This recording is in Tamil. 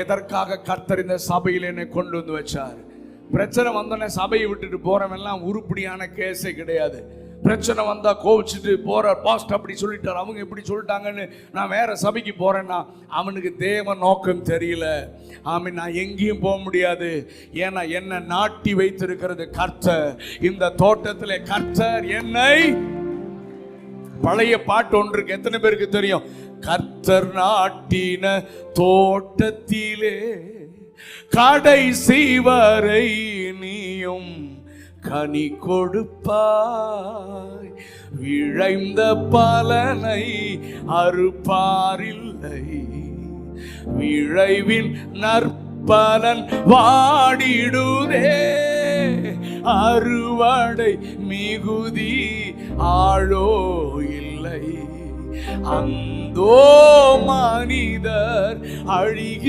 எதற்காக கர்த்தர் இந்த சபையில் என்னை கொண்டு வந்து வச்சார்? பிரச்சனை வந்தோடனே சபையை விட்டுட்டு போறவெல்லாம் உருப்படியான கேஸே கிடையாது. பிரச்சனை வந்தா கோவிச்சுட்டு போற, பாஸ்ட் அப்படி சொல்லிட்டார், அவங்க இப்படி சொல்லிட்டாங்கன்னு நான் வேற சபைக்கு போறேன்னா அவனுக்கு தேவ நோக்கம் தெரியல. ஆமீன். நான் எங்கேயும் போக முடியாது. ஏன்னா என்ன நாட்டி வைத்திருக்கிறது கர்த்தர். இந்த தோட்டத்திலே கர்த்தர் என்னை, பழைய பாட்டு ஒன்று இருக்கு, எத்தனை பேருக்கு தெரியும்? கர்த்தர் நாட்டின தோட்டத்திலே கடைசி வரை நீயும் கனி கொடுப்பாய், விளைந்த பலனை அறுப்பாரில்லை, விளைவின் நற்பலன் வாடிடுதே, அறுவடை மிகுதி ஆளோ இல்லை, அந்தோ மனிதர் அழிக